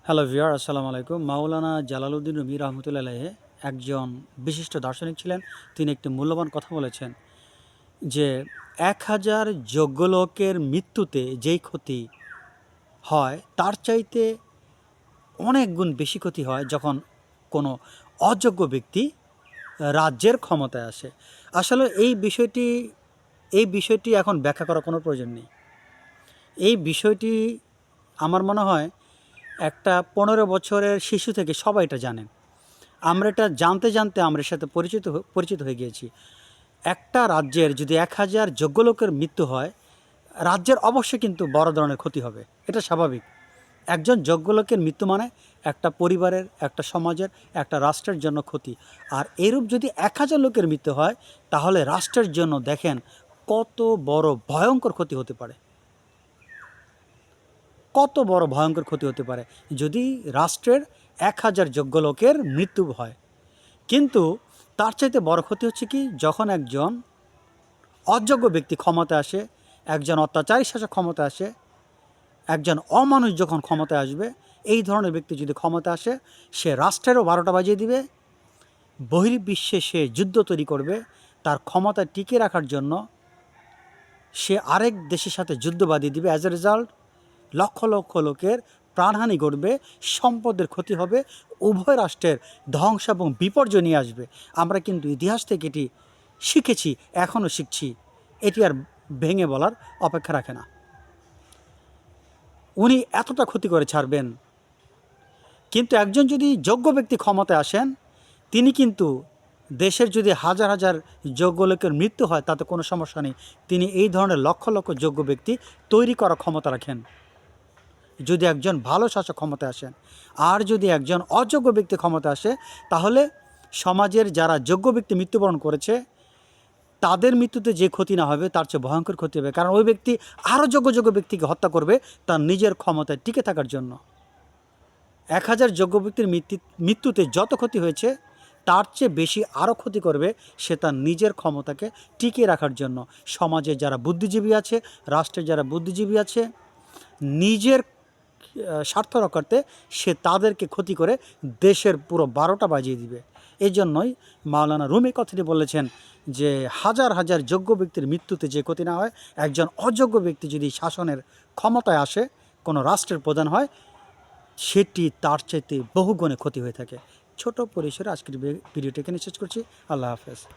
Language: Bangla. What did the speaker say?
হ্যালো ভিউয়ার, আসসালামু আলাইকুম। মাওলানা জালালউদ্দিন রুমি রহমতুল্লাহ আলাইহি একজন বিশিষ্ট দার্শনিক ছিলেন। তিনি একটি মূল্যবান কথা বলেছেন যে ১,০০০ যোগ্য লোকের মৃত্যুতে যেই ক্ষতি হয় তার চাইতে অনেক গুণ বেশি ক্ষতি হয় যখন কোনো অযোগ্য ব্যক্তি রাজ্যের ক্ষমতায় আসে। আসলে এই বিষয়টি এখন ব্যাখ্যা করার কোনো প্রয়োজন নেই। এই বিষয়টি আমার মনে হয় একটা ১৫ বছরের শিশু থেকে সবাই এটা জানেন। আমরা এটা জানতে জানতে আমরা এর সাথে পরিচিত হয়ে গিয়েছি। একটা রাজ্যের যদি ১,০০০ যোগ্য লোকের মৃত্যু হয়, রাজ্যের অবশ্যই কিন্তু বড় ধরনের ক্ষতি হবে। এটা স্বাভাবিক। একজন যোগ্য লোকের মৃত্যু মানে একটা পরিবারের, একটা সমাজের, একটা রাষ্ট্রের জন্য ক্ষতি। আর এরূপ যদি ১,০০০ লোকের মৃত্যু হয়, তাহলে রাষ্ট্রের জন্য দেখেন কত বড় ভয়ঙ্কর ক্ষতি হতে পারে। কত বড় ভয়ঙ্কর ক্ষতি হতে পারে যদি রাষ্ট্রের ১,০০০ যোগ্য লোকের মৃত্যু হয়। কিন্তু তার চাইতে বড় ক্ষতি হচ্ছে কি, যখন একজন অযোগ্য ব্যক্তি ক্ষমতায় আসে, একজন অত্যাচারী শাসক ক্ষমতায় আসে, একজন অমানুষ যখন ক্ষমতায় আসবে, এই ধরনের ব্যক্তি যদি ক্ষমতা আসে, সে রাষ্ট্রেরও ১২টা বাজিয়ে দিবে, বহির্বিশ্বে সে যুদ্ধ তৈরি করবে, তার ক্ষমতা টিকিয়ে রাখার জন্য সে আরেক দেশের সাথে যুদ্ধ বাঁধিয়ে দিবে। As a result lakh lakh লোকের প্রাণহানি ঘটবে, সম্পদের ক্ষতি হবে, উভয় রাষ্ট্রের ধ্বংস এবং বিপর্যয় নিয়ে আসবে। আমরা কিন্তু ইতিহাস থেকে এটি শিখেছি, এখনও শিখছি। এটি আর ভেঙে বলার অপেক্ষা রাখে না। উনি এতটা ক্ষতি করে ছাড়বেন। কিন্তু একজন যদি যোগ্য ব্যক্তি ক্ষমতায় আসেন, তিনি কিন্তু দেশের যদি হাজার হাজার যোগ্য লোকের মৃত্যু হয় তাতে কোনো সমস্যা নেই। তিনি এই ধরনের লক্ষ লক্ষ যোগ্য ব্যক্তি তৈরি করার ক্ষমতা রাখেন যদি একজন ভালো শাসক ক্ষমতায় আসেন। আর যদি একজন অযোগ্য ব্যক্তি ক্ষমতা আসে, তাহলে সমাজের যারা যোগ্য ব্যক্তি মৃত্যুবরণ করেছে তাদের মৃত্যুতে যে ক্ষতি না হবে তার চেয়ে ভয়ঙ্কর ক্ষতি হবে। কারণ ওই ব্যক্তি আরও যোগ্য ব্যক্তিকে হত্যা করবে তার নিজের ক্ষমতায় টিকে থাকার জন্য। ১,০০০ যোগ্য ব্যক্তির মৃত্যুতে যত ক্ষতি হয়েছে তার চেয়ে বেশি আরও ক্ষতি করবে সে তার নিজের ক্ষমতাকে টিকিয়ে রাখার জন্য। সমাজে যারা বুদ্ধিজীবী আছে, রাষ্ট্রে যারা বুদ্ধিজীবী আছে, নিজের স্বার্থ রক্ষার্থে সে তাদেরকে ক্ষতি করে দেশের পুরো ১২টা বাজিয়ে দিবে। এই জন্যই মাওলানা রুমি কথাটি বলেছেন যে হাজার হাজার যোগ্য ব্যক্তির মৃত্যুতে যে ক্ষতি না হয়, একজন অযোগ্য ব্যক্তি যদি শাসনের ক্ষমতায় আসে, কোনো রাষ্ট্রের প্রধান হয়, সেটি তার চাইতে বহুগুণে ক্ষতি হয়ে থাকে। ছোট পরিসরে আজকের ভিডিওটি এখানে শেষ করছি। আল্লাহ হাফেজ।